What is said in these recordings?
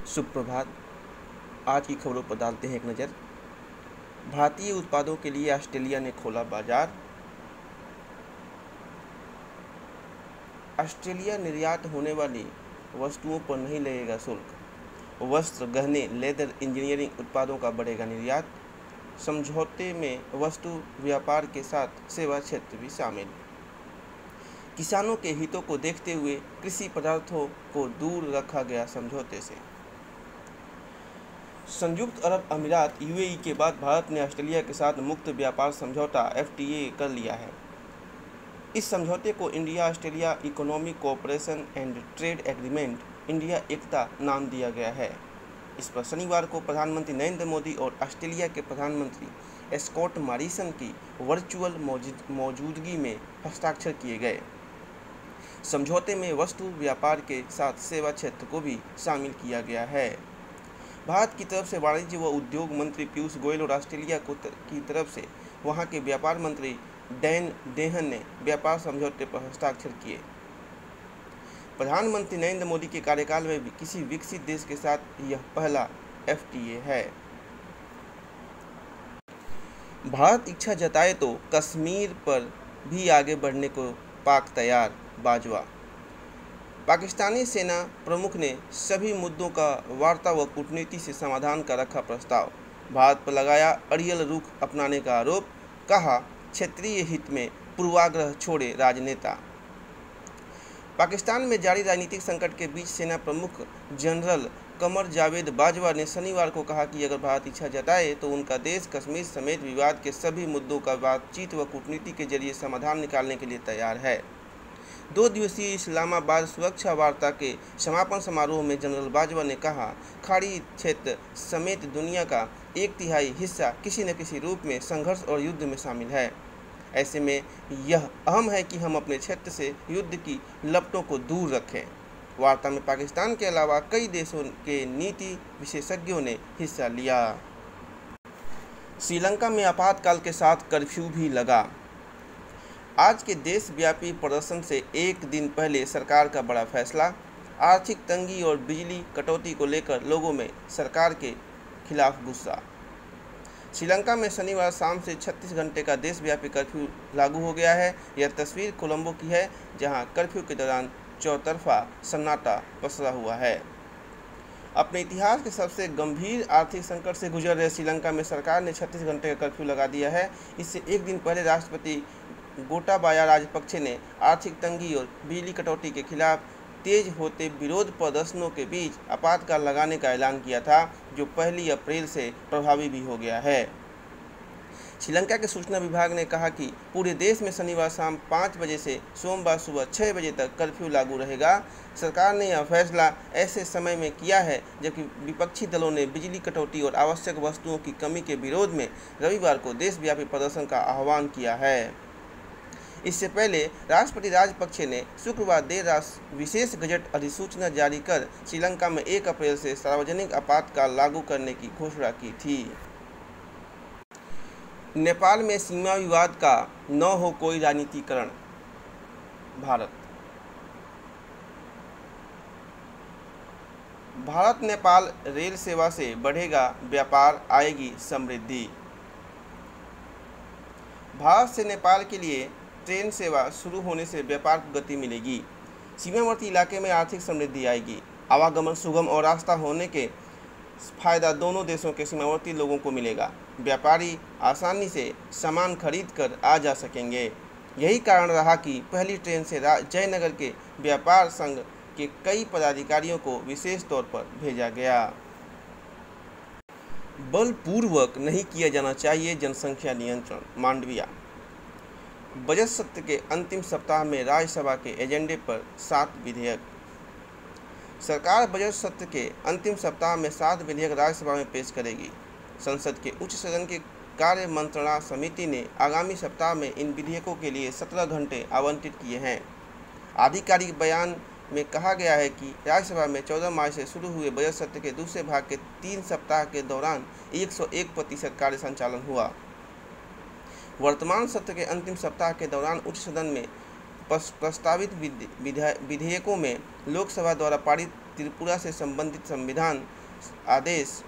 सुप्रभात। आज की खबरों पर डालते हैं एक नज़र। भारतीय उत्पादों के लिए ऑस्ट्रेलिया ने खोला बाजार। ऑस्ट्रेलिया निर्यात होने वाली वस्तुओं पर नहीं लगेगा शुल्क। वस्त्र, गहने, लेदर, इंजीनियरिंग उत्पादों का बढ़ेगा निर्यात। समझौते में वस्तु व्यापार के साथ सेवा क्षेत्र भी शामिल। किसानों के हितों को देखते हुए कृषि पदार्थों को दूर रखा गया समझौते से। संयुक्त अरब अमीरात यूएई के बाद भारत ने ऑस्ट्रेलिया के साथ मुक्त व्यापार समझौता एफटीए कर लिया है। इस समझौते को India Australia economic cooperation and trade agreement India ECTA नाम दिया गया है। इस पर शनिवार को प्रधानमंत्री नरेंद्र मोदी और ऑस्ट्रेलिया के प्रधानमंत्री स्कॉट मॉरिसन की वर्चुअल मौजूदगी में हस्ताक्षर किए गए। समझौते में वस्तु व्यापार के साथ सेवा क्षेत्र को भी शामिल किया गया है। भारत की तरफ से वाणिज्य व उद्योग मंत्री पीयूष गोयल और ऑस्ट्रेलिया की तरफ से वहां के व्यापार मंत्री डैन डेहन ने व्यापार समझौते पर हस्ताक्षर किए। प्रधानमंत्री नरेंद्र मोदी के कार्यकाल में भी किसी विकसित देश के साथ यह पहला एफटीए है। भारत इच्छा जताए तो कश्मीर पर भी आगे बढ़ने को पाक तैयार। बाजवा। पाकिस्तानी सेना प्रमुख ने सभी मुद्दों का वार्ता व कूटनीति से समाधान का रखा प्रस्ताव। भारत पर लगाया अड़ियल रुख अपनाने का आरोप। कहा, क्षेत्रीय हित में पूर्वाग्रह छोड़े राजनेता। पाकिस्तान में जारी राजनीतिक संकट के बीच सेना प्रमुख जनरल कमर जावेद बाजवा ने शनिवार को कहा कि अगर भारत इच्छा जताए तो उनका देश कश्मीर समेत विवाद के सभी मुद्दों का बातचीत व कूटनीति के जरिए समाधान निकालने के लिए तैयार है। 2 दिवसीय इस्लामाबाद सुरक्षा वार्ता के समापन समारोह में जनरल बाजवा ने कहा, खाड़ी क्षेत्र समेत दुनिया का 1/3 हिस्सा किसी न किसी रूप में संघर्ष और युद्ध में शामिल है। ऐसे में यह अहम है कि हम अपने क्षेत्र से युद्ध की लपटों को दूर रखें। वार्ता में पाकिस्तान के अलावा कई देशों के नीति विशेषज्ञों ने हिस्सा लिया। श्रीलंका में आपातकाल के साथ कर्फ्यू भी लगा। आज के देशव्यापी प्रदर्शन से एक दिन पहले सरकार का बड़ा फैसला। आर्थिक तंगी और बिजली कटौती को लेकर लोगों में सरकार के खिलाफ गुस्सा। श्रीलंका में शनिवार शाम से 36 घंटे का देशव्यापी कर्फ्यू लागू हो गया है। यह तस्वीर कोलंबो की है, जहां कर्फ्यू के दौरान चौतरफा सन्नाटा पसरा हुआ है। अपने इतिहास के सबसे गंभीर आर्थिक संकट से गुजर रहे श्रीलंका में सरकार ने 36 घंटे का कर्फ्यू लगा दिया है। इससे एक दिन पहले राष्ट्रपति गोटाबाया राजपक्षे ने आर्थिक तंगी और बिजली कटौती के खिलाफ तेज होते विरोध प्रदर्शनों के बीच आपातकाल लगाने का ऐलान किया था, जो 1 अप्रैल से प्रभावी भी हो गया है। श्रीलंका के सूचना विभाग ने कहा कि पूरे देश में शनिवार शाम 5 बजे से सोमवार सुबह 6 बजे तक कर्फ्यू लागू रहेगा। सरकार ने यह फैसला ऐसे समय में किया है जबकि विपक्षी दलों ने बिजली कटौती और आवश्यक वस्तुओं की कमी के विरोध में रविवार को देशव्यापी प्रदर्शन का आह्वान किया है। इससे पहले राष्ट्रपति राजपक्षे ने शुक्रवार देर रात विशेष गजट अधिसूचना जारी कर श्रीलंका में 1 अप्रैल से सार्वजनिक आपातकाल लागू करने की घोषणा की थी। नेपाल में सीमा विवाद का न हो कोई राजनीतिकरण। भारत नेपाल रेल सेवा से बढ़ेगा व्यापार, आएगी समृद्धि। भारत से नेपाल के लिए ट्रेन सेवा शुरू होने से व्यापार को गति मिलेगी। सीमावर्ती इलाके में आर्थिक समृद्धि आएगी। आवागमन सुगम और रास्ता होने के फायदा दोनों देशों के सीमावर्ती लोगों को मिलेगा। व्यापारी आसानी से सामान खरीद कर आ जा सकेंगे। यही कारण रहा कि पहली ट्रेन से जयनगर के व्यापार संघ के कई पदाधिकारियों को विशेष तौर पर भेजा गया। बलपूर्वक नहीं किया जाना चाहिए जनसंख्या नियंत्रण। मांडविया। बजट सत्र के अंतिम सप्ताह में राज्यसभा के एजेंडे पर 7 विधेयक। सरकार बजट सत्र के अंतिम सप्ताह में 7 विधेयक राज्यसभा में पेश करेगी। संसद के उच्च सदन की कार्य मंत्रणा समिति ने आगामी सप्ताह में इन विधेयकों के लिए 17 घंटे आवंटित किए हैं। आधिकारिक बयान में कहा गया है कि राज्यसभा में 14 मार्च से शुरू हुए बजट सत्र के दूसरे भाग के 3 सप्ताह के दौरान 101% कार्य संचालन हुआ। वर्तमान सत्र के अंतिम सप्ताह के दौरान उच्च सदन में प्रस्तावित विधेयकों में लोकसभा द्वारा पारित त्रिपुरा से संबंधित संविधान आदेश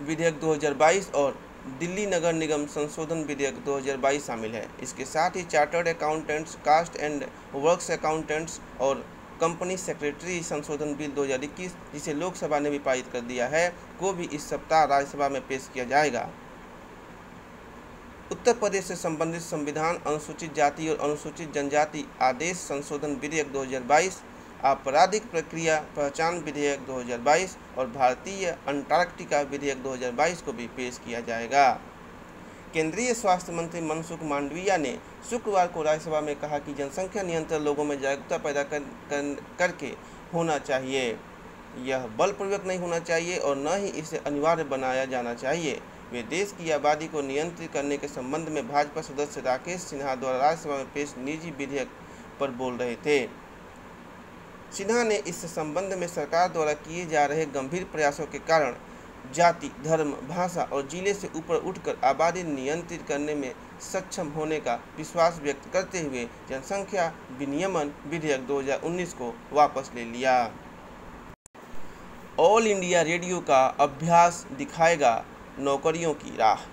विधेयक 2022 और दिल्ली नगर निगम संशोधन विधेयक 2022 शामिल है। इसके साथ ही chartered accountants, cost and works accountants और कंपनी सेक्रेटरी संशोधन बिल 2021, जिसे लोकसभा ने भी पारित कर दिया है, को भी इस सप्ताह राज्यसभा में पेश किया जाएगा। उत्तर प्रदेश से संबंधित संविधान, अनुसूचित जाति और अनुसूचित जनजाति आदेश संशोधन विधेयक 2022, आपराधिक प्रक्रिया पहचान विधेयक 2022 और भारतीय अंटार्कटिका विधेयक 2022 को भी पेश किया जाएगा। केंद्रीय स्वास्थ्य मंत्री मनसुख मांडविया ने शुक्रवार को राज्यसभा में कहा कि जनसंख्या नियंत्रण लोगों में जागरूकता पैदा करके होना चाहिए। यह बलपूर्वक नहीं होना चाहिए और न ही इसे अनिवार्य बनाया जाना चाहिए। वे देश की आबादी को नियंत्रित करने के संबंध में भाजपा सदस्य राकेश सिन्हा द्वारा राज्यसभा में पेश निजी विधेयक पर बोल रहे थे। सिन्हा ने इस संबंध में सरकार द्वारा किए जा रहे गंभीर प्रयासों के कारण जाति, धर्म, भाषा और जिले से ऊपर उठकर आबादी नियंत्रित करने में सक्षम होने का विश्वास व्यक्त करते हुए जनसंख्या विनियमन विधेयक 2019 को वापस ले लिया। ऑल इंडिया रेडियो का अभ्यास दिखाएगा नौकरियों की राह।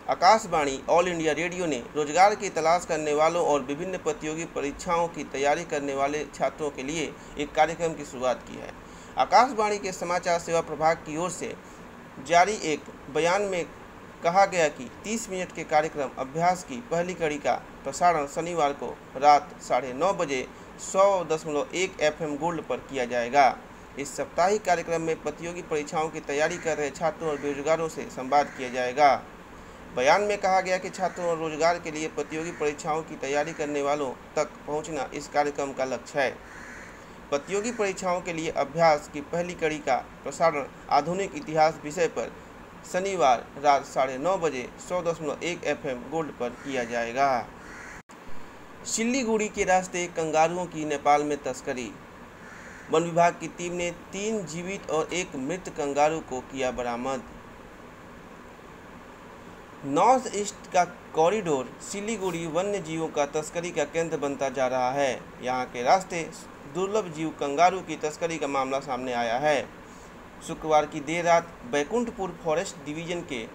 आकाशवाणी ऑल इंडिया रेडियो ने रोजगार की तलाश करने वालों और विभिन्न प्रतियोगी परीक्षाओं की तैयारी करने वाले छात्रों के लिए एक कार्यक्रम की शुरुआत की है। आकाशवाणी के समाचार सेवा प्रभाग की ओर से जारी एक बयान में कहा गया कि 30 मिनट के कार्यक्रम अभ्यास की पहली कड़ी का प्रसारण शनिवार को रात 9:30 बजे 100.1 FM गोल्ड पर किया जाएगा। इस साप्ताहिक कार्यक्रम में प्रतियोगी परीक्षाओं की तैयारी कर रहे छात्रों और बेरोजगारों से संवाद किया जाएगा। बयान में कहा गया कि छात्रों और रोजगार के लिए प्रतियोगी परीक्षाओं की तैयारी करने वालों तक पहुंचना इस कार्यक्रम का लक्ष्य है। प्रतियोगी परीक्षाओं के लिए अभ्यास की पहली कड़ी का प्रसारण आधुनिक इतिहास विषय पर शनिवार रात 9:30 बजे 100.1 FM गोल्ड पर किया जाएगा। सिल्लीगुड़ी के रास्ते कंगारुओं की नेपाल में तस्करी। वन विभाग की टीम ने 3 जीवित और 1 मृत कंगारू को किया बरामद। नॉर्थ ईस्ट का कॉरिडोर सिल्लीगुड़ी वन्य जीवों का तस्करी का केंद्र बनता जा रहा है। यहाँ के रास्ते दुर्लभ जीव कंगारू की तस्करी का मामला सामने आया है। शुक्रवार की देर रात बैकुंठपुर फॉरेस्ट डिवीजन के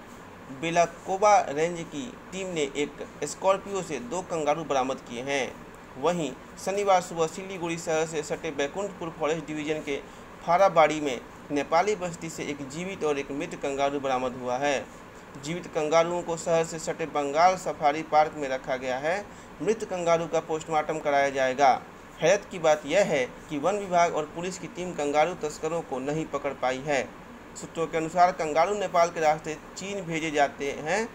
बेलाकोबा रेंज की टीम ने एक स्कॉर्पियो से 2 कंगारू बरामद किए हैं। वहीं शनिवार सुबह सिल्लीगुड़ी शहर से सटे बैकुंठपुर फॉरेस्ट डिवीजन के फाराबाड़ी में नेपाली बस्ती से एक जीवित और एक मृत कंगारू बरामद हुआ है। जीवित कंगारुओं को शहर से सटे बंगाल सफारी पार्क में रखा गया है। मृत कंगारू का पोस्टमार्टम कराया जाएगा। हैरत की बात यह है कि वन विभाग और पुलिस की टीम कंगारू तस्करों को नहीं पकड़ पाई है। सूत्रों के अनुसार कंगारू नेपाल के रास्ते चीन भेजे जाते हैं।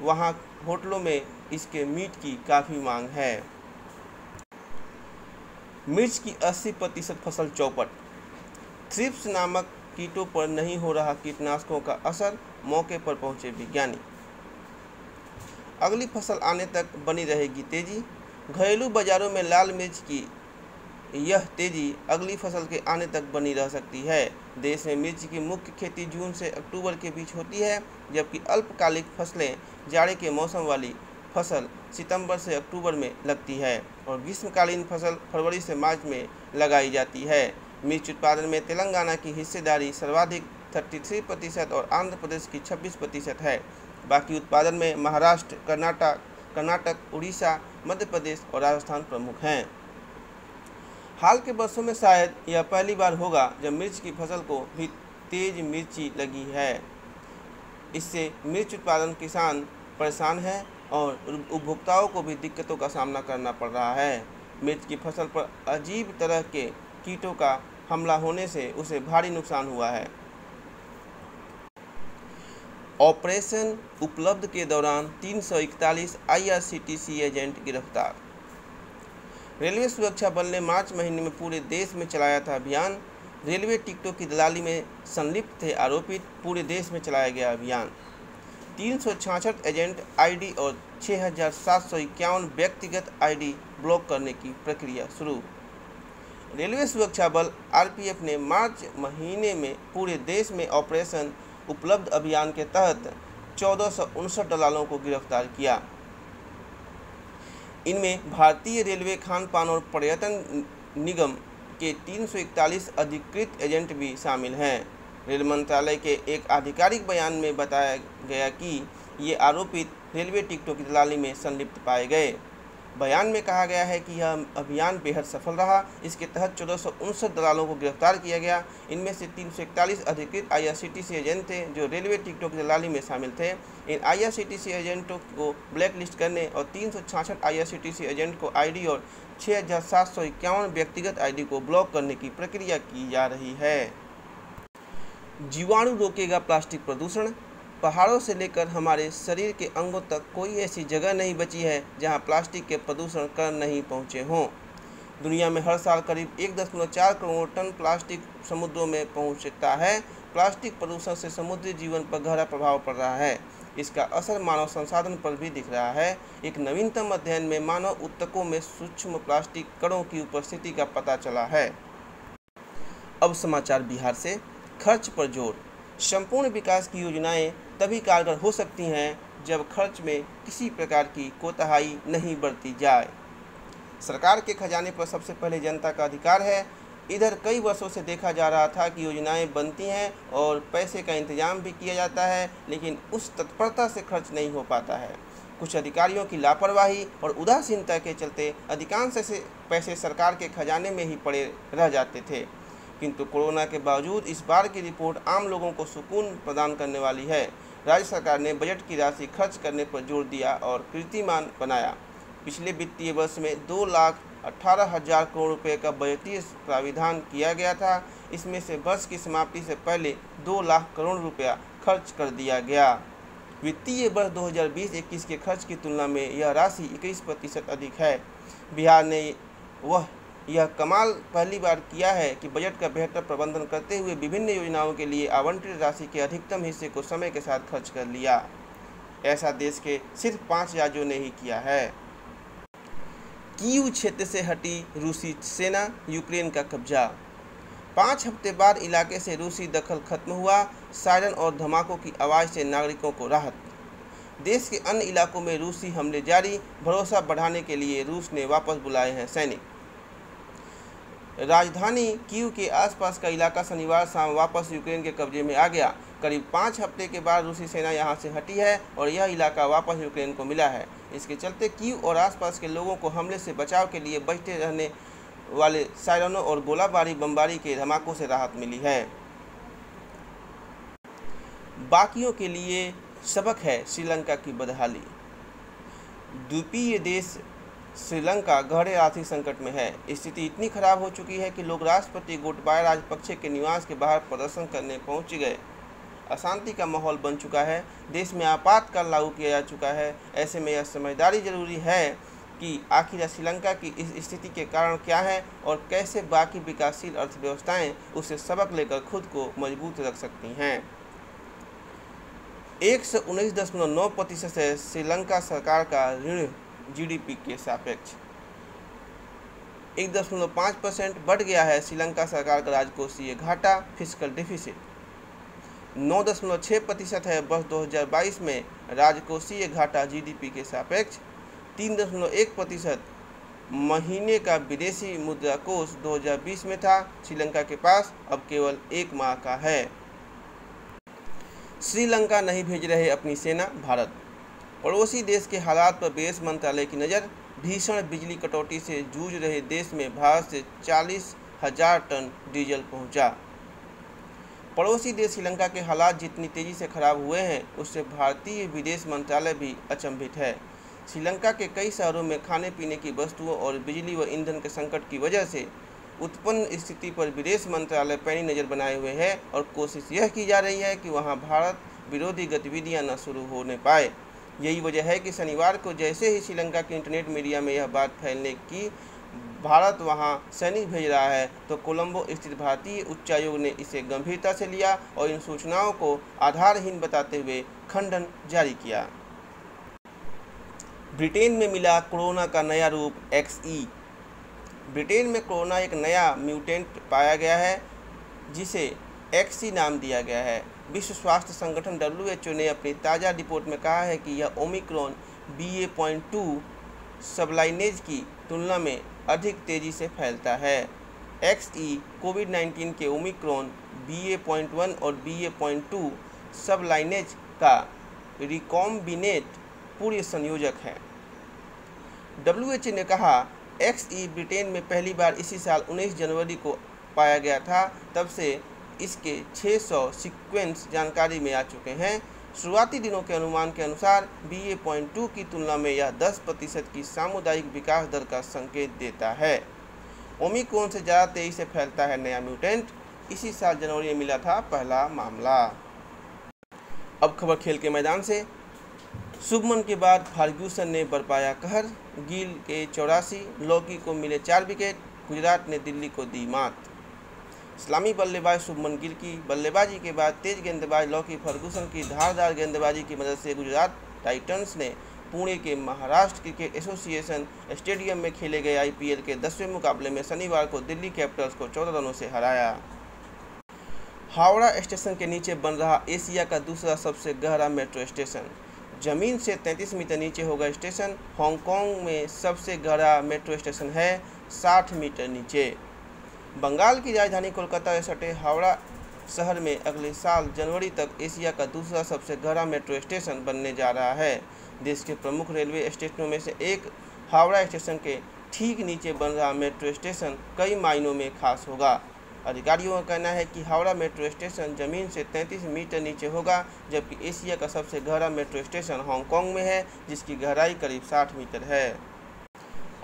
वहां होटलों में इसके मीट की काफ़ी मांग है। मिर्च की 80% फसल चौपट। थ्रिप्स नामक कीटों पर नहीं हो रहा कीटनाशकों का असर, मौके पर पहुंचे विज्ञानी। अगली फसल आने तक बनी रहेगी तेजी। घरेलू बाजारों में लाल मिर्च की यह तेजी अगली फसल के आने तक बनी रह सकती है। देश में मिर्च की मुख्य खेती जून से अक्टूबर के बीच होती है, जबकि अल्पकालिक फसलें जाड़े के मौसम वाली फसल सितंबर से अक्टूबर में लगती है और ग्रीष्मकालीन फसल फरवरी से मार्च में लगाई जाती है। मिर्च उत्पादन में तेलंगाना की हिस्सेदारी सर्वाधिक 33% और आंध्र प्रदेश की 26% है। बाकी उत्पादन में महाराष्ट्र, कर्नाटक, उड़ीसा, मध्य प्रदेश और राजस्थान प्रमुख हैं। हाल के वर्षों में शायद यह पहली बार होगा जब मिर्च की फसल को भी तेज मिर्ची लगी है। इससे मिर्च उत्पादन किसान परेशान है और उपभोक्ताओं को भी दिक्कतों का सामना करना पड़ रहा है। मिर्च की फसल पर अजीब तरह के कीटों का हमला होने से उसे भारी नुकसान हुआ है। ऑपरेशन उपलब्ध के दौरान 341 IRCTC एजेंट गिरफ्तार। रेलवे सुरक्षा बल ने मार्च महीने में पूरे देश में चलाया था अभियान। रेलवे टिकटों की दलाली में संलिप्त थे आरोपित। पूरे देश में चलाया गया अभियान। 366 एजेंट आईडी और 6751 व्यक्तिगत आईडी ब्लॉक करने की प्रक्रिया शुरू। रेलवे सुरक्षा बल RPF ने मार्च महीने में पूरे देश में ऑपरेशन उपलब्ध अभियान के तहत 1459 दलालों को गिरफ्तार किया। इनमें भारतीय रेलवे खान पान और पर्यटन निगम के 341 अधिकृत एजेंट भी शामिल हैं। रेल मंत्रालय के एक आधिकारिक बयान में बताया गया कि ये आरोपित रेलवे टिकटों की दलाली में संलिप्त पाए गए। बयान में कहा गया है कि यह अभियान बेहद सफल रहा। इसके तहत 1459 दलालों को गिरफ्तार किया गया। इनमें से 341 अधिकृत IRCTC एजेंट थे जो रेलवे टिकटों की दलाली में शामिल थे। इन IRCTC एजेंटों को ब्लैक लिस्ट करने और 366 IRCTC एजेंट को ID और 6751 व्यक्तिगत ID को ब्लॉक करने की प्रक्रिया की जा रही है। जीवाणु रोकेगा प्लास्टिक प्रदूषण। पहाड़ों से लेकर हमारे शरीर के अंगों तक कोई ऐसी जगह नहीं बची है जहां प्लास्टिक के प्रदूषण कण नहीं पहुंचे हों। दुनिया में हर साल करीब 1.4 करोड़ टन प्लास्टिक समुद्रों में पहुंचता है। प्लास्टिक प्रदूषण से समुद्री जीवन पर गहरा प्रभाव पड़ रहा है। इसका असर मानव संसाधन पर भी दिख रहा है। एक नवीनतम अध्ययन में मानव ऊतकों में सूक्ष्म प्लास्टिक कणों की उपस्थिति का पता चला है। अब समाचार बिहार से। खर्च पर जोर। संपूर्ण विकास की योजनाएं तभी कारगर हो सकती हैं जब खर्च में किसी प्रकार की कोताही नहीं बरती जाए। सरकार के खजाने पर सबसे पहले जनता का अधिकार है। इधर कई वर्षों से देखा जा रहा था कि योजनाएं बनती हैं और पैसे का इंतजाम भी किया जाता है, लेकिन उस तत्परता से खर्च नहीं हो पाता है। कुछ अधिकारियों की लापरवाही और उदासीनता के चलते अधिकांश ऐसे पैसे सरकार के खजाने में ही पड़े रह जाते थे। किंतु कोरोना के बावजूद इस बार की रिपोर्ट आम लोगों को सुकून प्रदान करने वाली है। राज्य सरकार ने बजट की राशि खर्च करने पर जोर दिया और कीर्तिमान बनाया। पिछले वित्तीय वर्ष में 2,18,000 करोड़ रुपए का बजटीय प्राविधान किया गया था। इसमें से वर्ष की समाप्ति से पहले 2 लाख करोड़ रुपया खर्च कर दिया गया। वित्तीय वर्ष 2020-21 के खर्च की तुलना में यह राशि 21% अधिक है। बिहार ने यह कमाल पहली बार किया है कि बजट का बेहतर प्रबंधन करते हुए विभिन्न योजनाओं के लिए आवंटित राशि के अधिकतम हिस्से को समय के साथ खर्च कर लिया। ऐसा देश के सिर्फ 5 राज्यों ने ही किया है। कीव क्षेत्र से हटी रूसी सेना, यूक्रेन का कब्जा। 5 हफ्ते बाद इलाके से रूसी दखल खत्म हुआ। सायरन और धमाकों की आवाज़ से नागरिकों को राहत। देश के अन्य इलाकों में रूसी हमले जारी। भरोसा बढ़ाने के लिए रूस ने वापस बुलाए हैं सैनिक। राजधानी कीव के आसपास का इलाका शनिवार शाम वापस यूक्रेन के कब्जे में आ गया। करीब 5 हफ्ते के बाद रूसी सेना यहां से हटी है और यह इलाका वापस यूक्रेन को मिला है। इसके चलते कीव और आसपास के लोगों को हमले से बचाव के लिए बजते रहने वाले सायरनों और गोलाबारी बमबारी के धमाकों से राहत मिली है। बाकियों के लिए सबक है श्रीलंका की बदहाली। द्वीपीय देश श्रीलंका गहरे आर्थिक संकट में है। स्थिति इतनी खराब हो चुकी है कि लोग राष्ट्रपति गोटबाया राजपक्षे के निवास के बाहर प्रदर्शन करने पहुंच गए। अशांति का माहौल बन चुका है। देश में आपातकाल लागू किया जा चुका है। ऐसे में यह समझदारी जरूरी है कि आखिर श्रीलंका की इस स्थिति के कारण क्या है और कैसे बाकी विकासशील अर्थव्यवस्थाएं उससे सबक लेकर खुद को मजबूत रख सकती हैं। 119.9% है श्रीलंका सरकार का ऋण GDP के सापेक्ष। 1.5% बढ़ गया है श्रीलंका सरकार का राजकोषीय घाटा, फिस्कल डिफिसिट। 9.6% है वर्ष 2022 में राजकोषीय घाटा GDP के सापेक्ष। 3.1% महीने का विदेशी मुद्रा कोष 2020 में था श्रीलंका के पास, अब केवल 1 माह का है। श्रीलंका नहीं भेज रहे अपनी सेना, भारत। पड़ोसी देश के हालात पर विदेश मंत्रालय की नज़र। भीषण बिजली कटौती से जूझ रहे देश में भारत से 40,000 टन डीजल पहुंचा। पड़ोसी देश श्रीलंका के हालात जितनी तेजी से खराब हुए हैं उससे भारतीय विदेश मंत्रालय भी अचंभित है। श्रीलंका के कई शहरों में खाने पीने की वस्तुओं और बिजली व ईंधन के संकट की वजह से उत्पन्न स्थिति पर विदेश मंत्रालय पैनी नज़र बनाए हुए है और कोशिश यह की जा रही है कि वहां भारत विरोधी गतिविधियां न शुरू होने पाए। यही वजह है कि शनिवार को जैसे ही श्रीलंका के इंटरनेट मीडिया में यह बात फैलने की भारत वहां सैनिक भेज रहा है तो कोलंबो स्थित भारतीय उच्चायोग ने इसे गंभीरता से लिया और इन सूचनाओं को आधारहीन बताते हुए खंडन जारी किया। ब्रिटेन में मिला कोरोना का नया रूप XE। ब्रिटेन में कोरोना एक नया म्यूटेंट पाया गया है जिसे XE नाम दिया गया है। विश्व स्वास्थ्य संगठन WHO ने अपनी ताज़ा रिपोर्ट में कहा है कि यह ओमिक्रॉन BA.2 सबलाइनेज की तुलना में अधिक तेज़ी से फैलता है। XE कोविड-19 के ओमिक्रॉन BA.1 और BA.2 सब लाइनेज का रिकॉम्बिनेंट पूर्व संयोजक है। WHO ने कहा XE ब्रिटेन में पहली बार इसी साल 19 जनवरी को पाया गया था। तब से इसके 600 सीक्वेंस जानकारी में आ चुके हैं। शुरुआती दिनों के अनुमान के अनुसार BA.2 की तुलना में यह 10% की सामुदायिक विकास दर का संकेत देता है। ओमिक्रॉन से ज़्यादा तेजी से फैलता है नया म्यूटेंट। इसी साल जनवरी में मिला था पहला मामला। अब खबर खेल के मैदान से। शुभमन के बाद फर्ग्यूसन ने बरपाया कहर। गिल के 84, लौकी को मिले 4 विकेट। गुजरात ने दिल्ली को दी मात। इस्लामी बल्लेबाज शुभमन गिल की बल्लेबाजी के बाद तेज गेंदबाज लौकी फर्गूसन की धारदार गेंदबाजी की मदद से गुजरात टाइटंस ने पुणे के महाराष्ट्र क्रिकेट एसोसिएशन स्टेडियम में खेले गए IPL के 10वें मुकाबले में शनिवार को दिल्ली कैपिटल्स को 14 रनों से हराया। हावड़ा स्टेशन के नीचे बन रहा एशिया का दूसरा सबसे गहरा मेट्रो स्टेशन। जमीन से 33 मीटर नीचे होगा स्टेशन। हांगकांग में सबसे गहरा मेट्रो स्टेशन है 60 मीटर नीचे। बंगाल की राजधानी कोलकाता से सटे हावड़ा शहर में अगले साल जनवरी तक एशिया का दूसरा सबसे गहरा मेट्रो स्टेशन बनने जा रहा है। देश के प्रमुख रेलवे स्टेशनों में से एक हावड़ा स्टेशन के ठीक नीचे बन रहा मेट्रो स्टेशन कई मायनों में खास होगा। अधिकारियों का कहना है कि हावड़ा मेट्रो स्टेशन जमीन से 33 मीटर नीचे होगा, जबकि एशिया का सबसे गहरा मेट्रो स्टेशन हांगकांग में है, जिसकी गहराई करीब 60 मीटर है।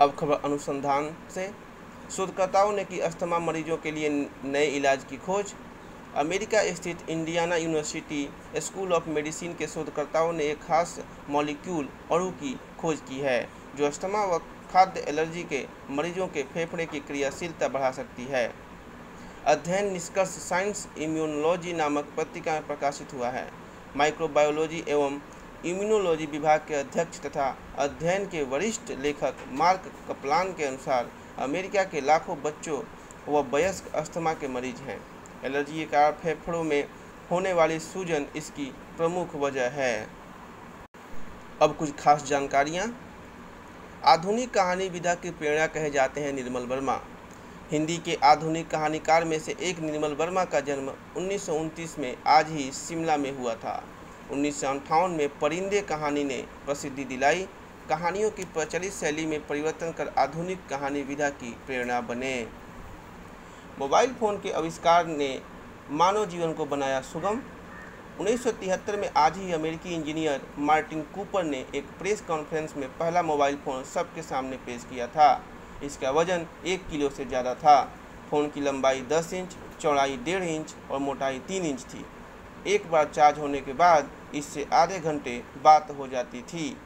अब खबर अनुसंधान से। शोधकर्ताओं ने की अस्थमा मरीजों के लिए नए इलाज की खोज। अमेरिका स्थित Indiana university school of medicine के शोधकर्ताओं ने एक खास मॉलिक्यूल अणु की खोज की है जो अस्थमा व खाद्य एलर्जी के मरीजों के फेफड़े की क्रियाशीलता बढ़ा सकती है। अध्ययन निष्कर्ष साइंस इम्यूनोलॉजी नामक पत्रिका में प्रकाशित हुआ है। माइक्रोबायोलॉजी एवं इम्यूनोलॉजी विभाग के अध्यक्ष तथा अध्ययन के वरिष्ठ लेखक मार्क कपलान के अनुसार अमेरिका के लाखों बच्चों व वयस्क अस्थमा के मरीज हैं। एलर्जी के कारण फेफड़ों में होने वाली सूजन इसकी प्रमुख वजह है। अब कुछ खास जानकारियाँ। आधुनिक कहानी विधा की प्रेरणा कहे जाते हैं निर्मल वर्मा। हिंदी के आधुनिक कहानीकार में से एक निर्मल वर्मा का जन्म 1929 में आज ही शिमला में हुआ था। 1958 में परिंदे कहानी ने प्रसिद्धि दिलाई। कहानियों की प्रचलित शैली में परिवर्तन कर आधुनिक कहानी विधा की प्रेरणा बने। मोबाइल फ़ोन के आविष्कार ने मानव जीवन को बनाया सुगम। 1973 में आज ही अमेरिकी इंजीनियर मार्टिन कूपर ने एक प्रेस कॉन्फ्रेंस में पहला मोबाइल फ़ोन सबके सामने पेश किया था। इसका वजन 1 किलो से ज़्यादा था। फ़ोन की लंबाई 10 इंच, चौड़ाई 1.5 इंच और मोटाई 3 इंच थी। एक बार चार्ज होने के बाद इससे आधे घंटे बात हो जाती थी।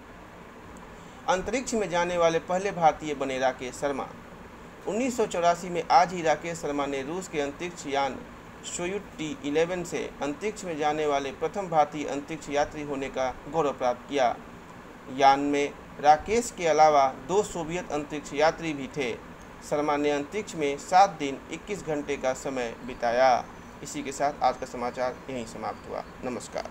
अंतरिक्ष में जाने वाले पहले भारतीय बने राकेश शर्मा। 1984 में आज ही राकेश शर्मा ने रूस के अंतरिक्ष यान सोयुज़ T-11 से अंतरिक्ष में जाने वाले प्रथम भारतीय अंतरिक्ष यात्री होने का गौरव प्राप्त किया। यान में राकेश के अलावा 2 सोवियत अंतरिक्ष यात्री भी थे। शर्मा ने अंतरिक्ष में 7 दिन 21 घंटे का समय बिताया। इसी के साथ आज का समाचार यहीं समाप्त हुआ। नमस्कार।